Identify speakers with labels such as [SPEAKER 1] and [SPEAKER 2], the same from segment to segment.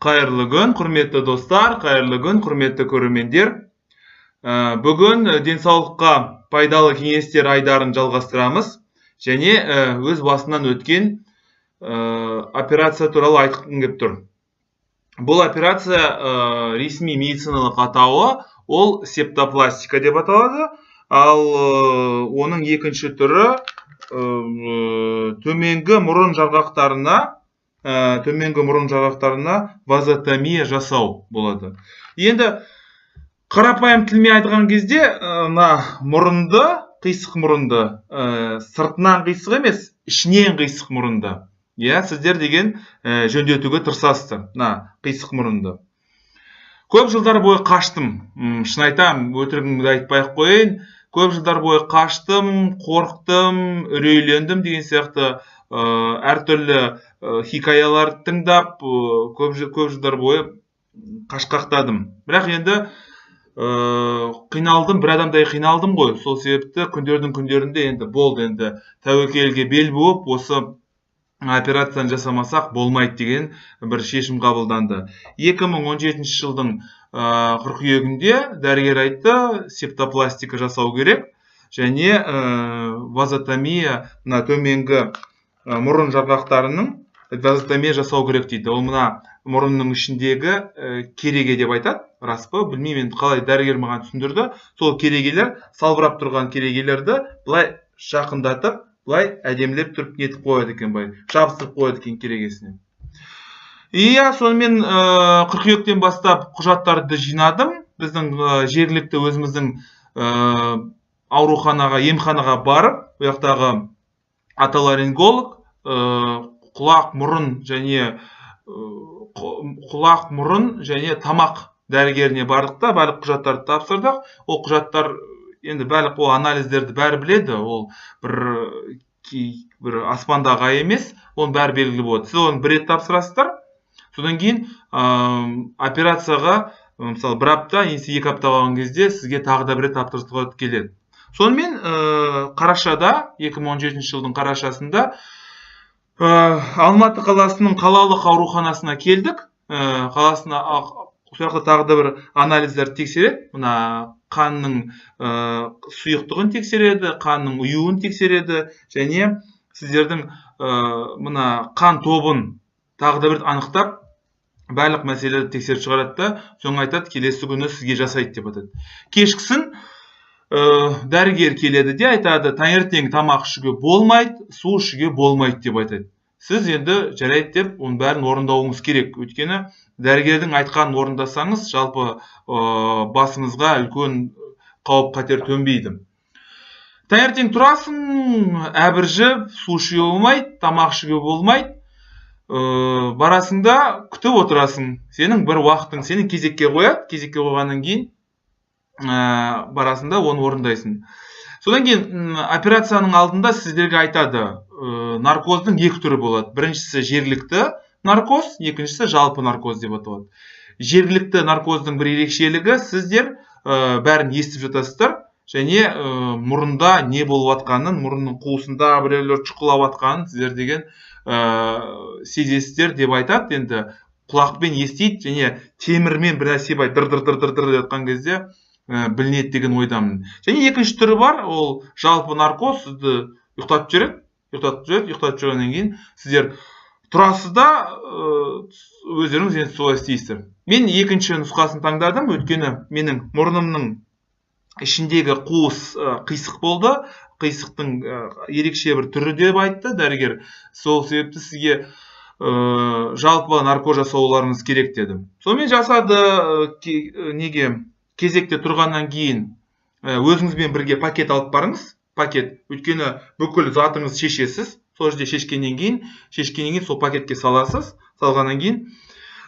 [SPEAKER 1] Қайырлы күн, құрметті достар, қайырлы күн, құрметті көрермендер. Бүгін денсаулыққа пайдалы кеңестер айдарын жалғастырамыз. Және өз басынан өткен операция туралы айтқым келіп тұр. Бұл операция ресми медициналық атауы ол септопластика деп аталады. Ал оның екінші түрі төменгі мұрын жарғақтарына вазотомия жасау болады. Енді қарапайым тілмен айтқан кезде мұрынды, қисық мұрынды, сыртынан қисық емес, ішінен қисық мұрынды. Сіздер деген жөндетуге тырысасыздар, қисық мұрынды. Көп жылдар бойы қаштым, шын айтам, өтірігімді айтпай-ақ қойын. Көп жылдар бойы қаштым, қорықтым, үрейлендім деген сияқты әртүрлі хикаялар тыңдап, көп жылдар бойы қашқақтадым. Бірақ енді қиналдым, бір адамдай қиналдым ғой. Сол себепті күндерінде енді болды, енді тәуекелге бел буып, осы операцияны жасамасақ болмайды деген бір шешім қабылданды. 2017 жылдың қыркүйегінде дәрігер айтты, септопластика жасау керек, және вазотомия, төменгі мұрын жарғақтарының вазотомия жасау керек дейді. Ол мұрынның ішіндегі кереге деп айтады, рас па? Білмеймін, қалай дәрігер маған түсіндірді. Сол керегелер, салбырап тұрған керегелерді былай жақындатып, былай әдемілеп тұрып нетіп қояды екен, жабыстырып қояды екен керегесіне. Сонымен қыркүйектен бастап құжаттарды жинадым. Біздің жергілікті өзіміздің ауруханаға, емханаға барып, ояқтағы отоларинголог, құлақ, мұрын және тамақ дәрігеріне бардық та, барлық құжаттарды тапсырдық. Ол құжаттар, енді барлық ол анализдерді бәрі біледі, ол бір аспандағы ай емес, оның бәрі белгілі болады. Сіз оны бір рет тапсырасыздар, содан кейін операцияға, мысалы, бір апта, немесе 2 апта қалған кезде сізге тағы да бір рет тапсырысқа келеді. Сонымен қарашада, 2017 жылдың қарашасында Алматы қаласының қалалық ауруханасына келдік. Қаласына тағы да бір анализдер тексереді. Қанның сұйықтығын тексереді, қанның ұюын тексереді, және сіздердің қан тобын тағы да бір анықтап, барлық мәселелерді тексеріп шығарады да, соң айтады, келесі күні сізге жасайды деп атады. Кешкісін дәрігер келеді де айтады, таңертең тамақ ішуге болмайды, су ішуге болмайды деп айтады. Сіз енді жарайды деп, оның бәрін орындауыңыз керек. Өйткені дәрігердің айтқанын орындасаңыз, жалпы басыңызға үлкен қауіп қатер төнбейді. Таңертең тұрасың, әбіржіп, су ішуге болмайды, тамақ ішуге болмайды. Барасыңда күтіп отырасың. Сенің бір уақытың, сенің кезекке қояды, кезекке қойғаннан кейін барасында оны орындайсың. Содан кейін операцияның алдында сіздерге айтады, наркоздың 2 түрі болады. Біріншісі жергілікті наркоз, екіншісі жалпы наркоз деп аталады. Жергілікті наркоздың бір ерекшелігі, сіздер бәрін естіп жатасыздар, және мұрында не болып атқанын, мұрынның қуысында біреулер шұқылап атқанын сіздер деген сезесіздер деп айтады. Енді құлақпен естиді, және темірмен бір нәрсе дыр-дыр-дыр-дыр атқан кезде білінеді деген ойдамын. Және екінші түрі бар, ол жалпы наркоз, сізді ұйықтатып жүргеннен кейін сіздер тұрасыз да, өздеріңіз енді солай істейсіздер. Мен екінші нұсқасын таңдадым, өйткені менің мұрнымның ішіндегі қуыс қисық болды. Қисықтың ерекше бір түрі деп айтты дәрігер. Сол себепті сізге жалпы наркоз жасауларыңыз керек деді. Сонымен жасады. Кезекте тұрғаннан кейін өзіңізбен бірге пакет алып барыңыз. Пакет, өйткені бүкіл затыңыз шешесіз. Сол жерде шешкеннен кейін сол пакетке саласыз. Салғаннан кейін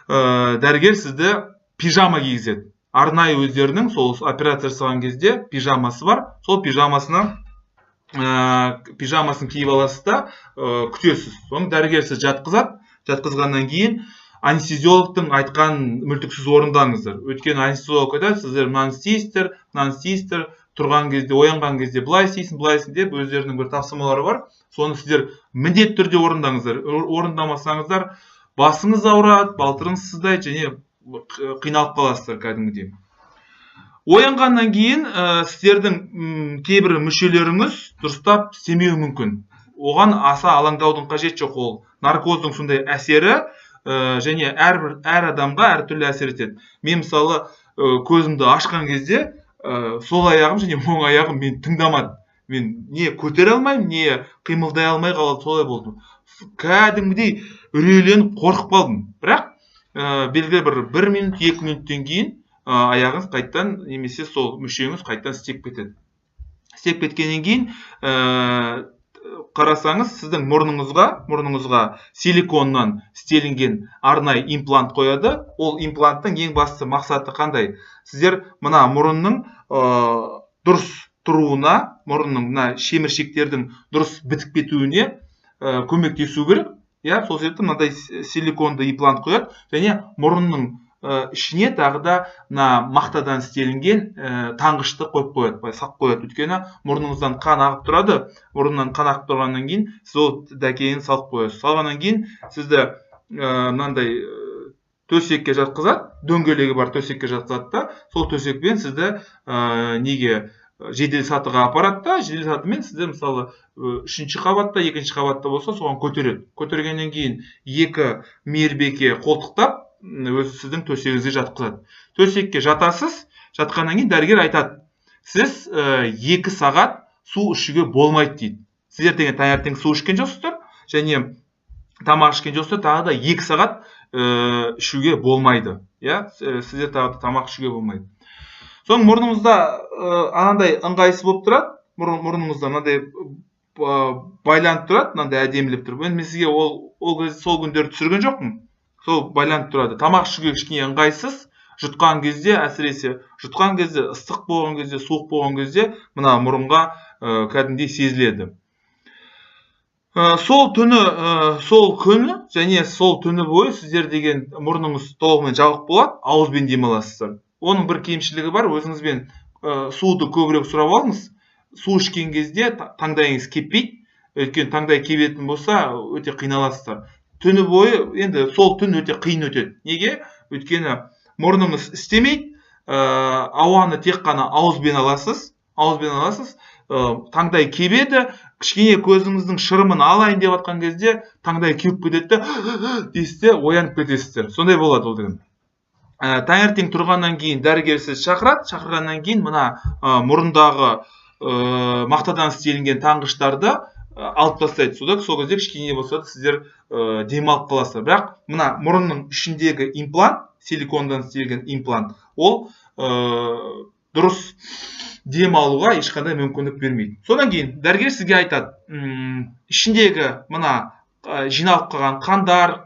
[SPEAKER 1] дәрігер сізді пижама кигізеді. Арнайы өздерінің сол операция жасаған кезде пижамасы бар. Сол пижамасын киіп аласыз да күтесіз. Соң дәрігер сіз жатқызады. Жатқызғаннан кейін анестезиологтың айтқан мүлтіксіз орындаңыздар. Өйткені анестезиолог айтады, сіздер мынаны істейсіздер, тұрған кезде, оянған кезде былай істейсің деп өздерінің бір тапсырмалары бар. Соны сіздер міндетті түрде орындаңыздар. Орындамасаңыздар, басыңыз ауырады, балтырыңыз сыздайды және қиналып қаласыздар кәдімгідей. Оянғаннан кейін сіздердің кейбір мүшелеріңіз дұрыстап істемеуі мүмкін. Оған аса алаңдаудың қажет жоқ, ол наркоздың сондай әсері және әр адамға әртүрлі әсер етеді. Мен мысалы көзімді ашқан кезде сол аяғым және оң аяғым мен тыңдамады. Мен не көтере алмаймын, не қимылдай алмай қалады, солай болдым. Кәдімгідей үрейленіп қорқып қалдым. Бірақ белгілі бір минут, 2 минуттен кейін аяғыңыз қайттан немесе сол мүшеңіз қайттан істеп кетеді. Істеп кеткеннен кейін қарасаңыз, сіздің мұрныңызға силиконнан істелінген арнайы имплант қояды. Ол импланттың ең басты мақсаты қандай? Сіздер мына мұрынның дұрыс тұруына, мұрынның шеміршектердің дұрыс бітіп кетуіне көмектесу керек. Сол себепті мынандай силиконды имплант қояды және мұрынның ішіне тағы да мақтадан істелінген таңғышты қойып қояды, сақ қояды. Өйткені мұрныңыздан қан ағып тұрады. Мұрнынан қан ағып тұрғаннан кейін сіз ол дәкені салып қоясыз. Салғаннан кейін сізді мынандай төсекке жатқызады, дөңгелегі бар төсекке жатқызады да, сол төсекпен сізді неге жедел сатыға апарады да, жедел сатымен сізді мысалы 3-ші қабатта, 2-ші қабатта болса, соған көтереді. Көтергеннен кейін 2 мейірбике қолтықтап өзі сіздің төсегіңізге жатқызады. Төсекке жатасыз, жатқаннан кейін дәрігер айтады, сіз 2 сағат су ішуге болмайды дейді. Сіздер таңертең су ішкен жоқсыздар және тамақ ішкен жоқсыздар, тағы да 2 сағат ішуге болмайды. Сіздер тағы да тамақ ішуге болмайды. Соң мұрныңызда анандай ыңғайсыз болып тұрады, мұрныңызда мынандай байланып тұрады, мынандай әдемілеп тұрып. Мен сізге сол күндерді түсірген жоқпын. Сол байланып тұрады. Тамақ ішуге кішкене ыңғайсыз, жұтқан кезде, әсіресе жұтқан кезде, ыстық болған кезде, суық болған кезде мына мұрынға кәдімгідей сезіледі. Сол күні және сол түні бойы сіздер деген мұрныңыз толығымен жабық болады, ауызбен демаласыздар. Оның бір кемшілігі бар, өзіңізбен суды көбірек сұрап алыңыз. Су ішкен кезде таңдайыңыз кеппейді. Өйткені таңдай кебетін болса, өте қиналасыздар. Түні бойы, енді сол түн өте қиын өтеді. Неге? Өйткені мұрныңыз істемейді, ауаны тек қана ауызбен аласыз. Таңдай кебеді, кішкене көзіңіздің шырымын алайын деп жатқан кезде таңдай кеуіп кетеді дейсіз, оянып кетесіздер. Сондай болады ол деген. Таңертең тұрғаннан кейін дәрігер сізді шақырады, шақырғаннан кейін мына мұрындағы мақтадан істелінген таңғыштарды алып тастайды. Сол кезде кішкене болса да сіздер демалып қаласыздар. Бірақ мына мұрынның ішіндегі имплант, силикондан істелген имплант, ол дұрыс демалуға ешқандай мүмкіндік бермейді. Содан кейін дәрігер сізге айтады, ішіндегі мына жиналып қалған қандар,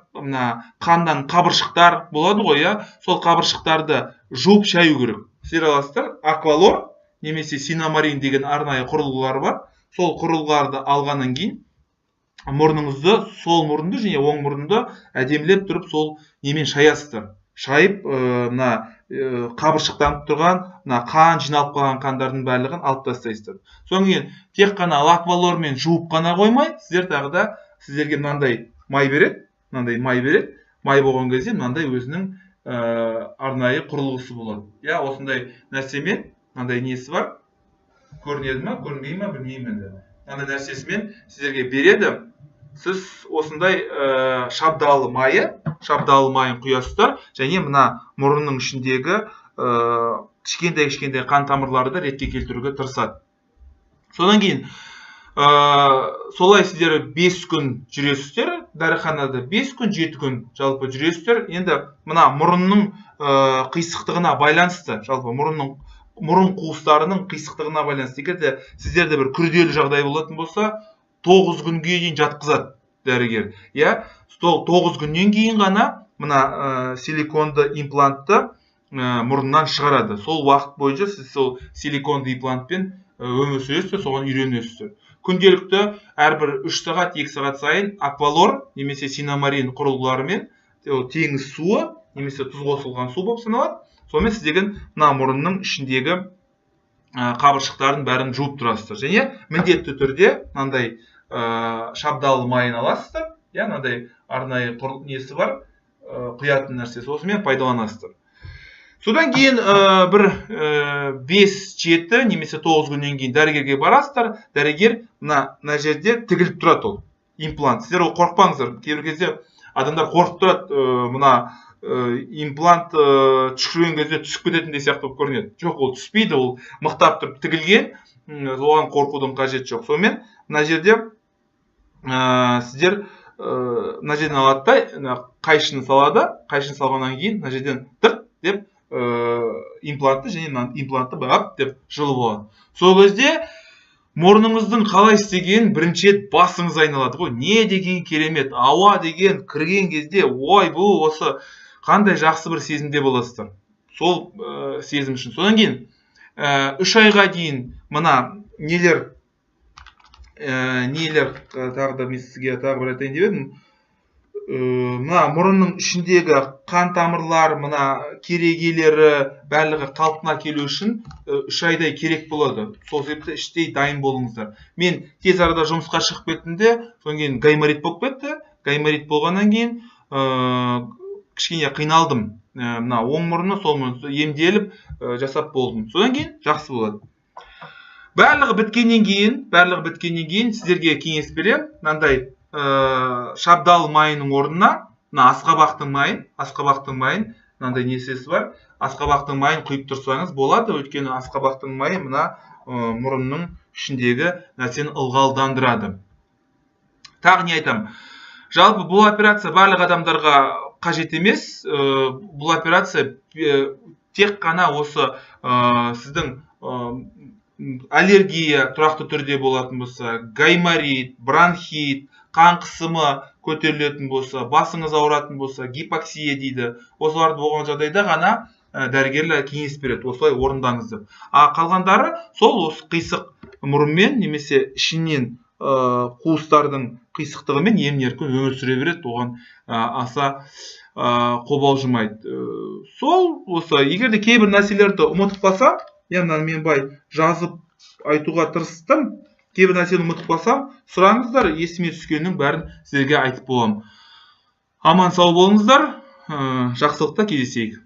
[SPEAKER 1] қандан қабыршықтар болады ғой, сол қабыршықтарды жуып шаю керек. Сіздер аласыздар, аквалор немесе синамарин деген арнайы құрылғылар бар. Сол құрылғыларды алғаннан кейін мұрныңызды, сол мұрынды және оң мұрынды әдемілеп тұрып сол немен шаясыздар. Шайып, қабыршықтанып тұрған, қан жиналып қалған қандардың барлығын алып тастайсыздар. Содан кейін тек қана аквалормен жуып қана қоймай, сіздер тағы да сіздерге мынандай май береді. Май болған кезде мынандай өзінің арнайы құрылғысы болады. Осындай нәрсемен, мынандай несі бар, көрінеді ме, көрінбей ме, білмеймін енді. Мынандай нәрсесімен сіздерге береді. Сіз осындай шабдалы майын құясыздар және мына мұрынның ішіндегі кішкентай қан тамырларды ретке келтіруге тырысады. Содан кейін солай сіздер 5 күн жүресіздер, дәріханада 5 күн, 7 күн жалпы жүресіздер. Енді мына мұрынның қисықтығына байланысты, жалпы мұрын қуыстарының қисықтығына байланысты. Егерде сіздерде бір күрделі жағдай болатын болса, 9 күнге дейін жатқызады дәрігер. 9 күннен кейін ғана мына силиконды имплантты мұрыннан шығарады. Сол уақыт бойынша сіз сол силиконды имплантпен өмір сүресіздер, соған үйренесіздер. Күнделікті әрбір 3 сағат, 2 сағат сайын аквалор немесе синамарин құрылғыларымен теңіз суы немесе тұз қосылған су болып саналады. Сонымен сіздеген мына мұрынның ішіндегі қабыршықтардың бәрін жуып тұрасыздар. Және міндетті түрде мынандай шабдалы майын аласыздар. иә, мынандай арнайы несі бар, құятын нәрсе, осымен пайдаланасыздар. Содан кейін бір 5-7 немесе 9 күннен кейін дәрігерге барасыздар. Дәрігер мына жерде тігіліп тұрады ол имплант. Сіздер ол қорықпаңыздар. Кейбір кезде адамдар қорқып тұрады, мына имплант түшкірген кезде түсіп кететіндей сияқты болып көрінеді. Жоқ, ол түспейді, ол мықтап тұрып тігілген, оған қорқудың қажеті жоқ. Сонымен мына жерде сіздер мына жерден алады да, қайшыны салады. Қайшыны салғаннан кейін мына жерден тырт деп имплантты және имплантты бағап деп жылып алады. Сол кезде мұрныңыздың қалай істеген бірінші басыңыз айналады ғой. Не деген керемет, ауа деген кірген кезде, ой, бұл осы қандай жақсы бір сезімде боласыздар. Сол сезім үшін. Содан кейін 3 айға дейін мына нелер тағы да мен сізге тағы бір айтайын деп едім. Мына мұрынның ішіндегі қан тамырлар, мына керегелері барлығы қалпына келу үшін 3 айдай керек болады. Сол себепті іштей дайын болыңыздар. Мен тез арада жұмысқа шығып кеттімде, содан кейін гайморит болып кетті. Гайморит болғаннан кейін кішкене қиналдым. Мына оң мұрны, сол мұрны емделіп жасап болдым. Содан кейін жақсы болады. Барлығы біткеннен кейін сіздерге кеңес берем. Мынандай шабдал майының орнына, мына асқабақтың майын, мынандай несесі бар. Асқабақтың майын құйып тұрсаңыз болады, өйткені асқабақтың майы мына мұрынның ішіндегі нәрсені ылғалдандырады. Тағы не айтам? Жалпы бұл операция барлық адамдарға қажет емес. Бұл операция тек қана осы сіздің аллергия тұрақты түрде болатын болса, гайморит, бронхит, қан қысымы көтерілетін болса, басыңыз ауыратын болса, гипоксия дейді. Осыларды болған жағдайда ғана дәрігерлер кеңес береді, осылай орындаңыз деп. Қалғандары сол осы қисық мұрынмен немесе ішінен қуыстардың қисықтығымен емін-еркін өмір сүре береді, оған аса қобалжымайды. Сол осы, егер де кейбір нәрселерді ұмытып қалса, мен бай жазып айтуға тырыстым. Кейбір нәрсені ұмытып қалсам, сұраңыздар, есіме түскеннің бәрін сіздерге айтып боламын. Аман сау болыңыздар, жақсылықта кездесейік.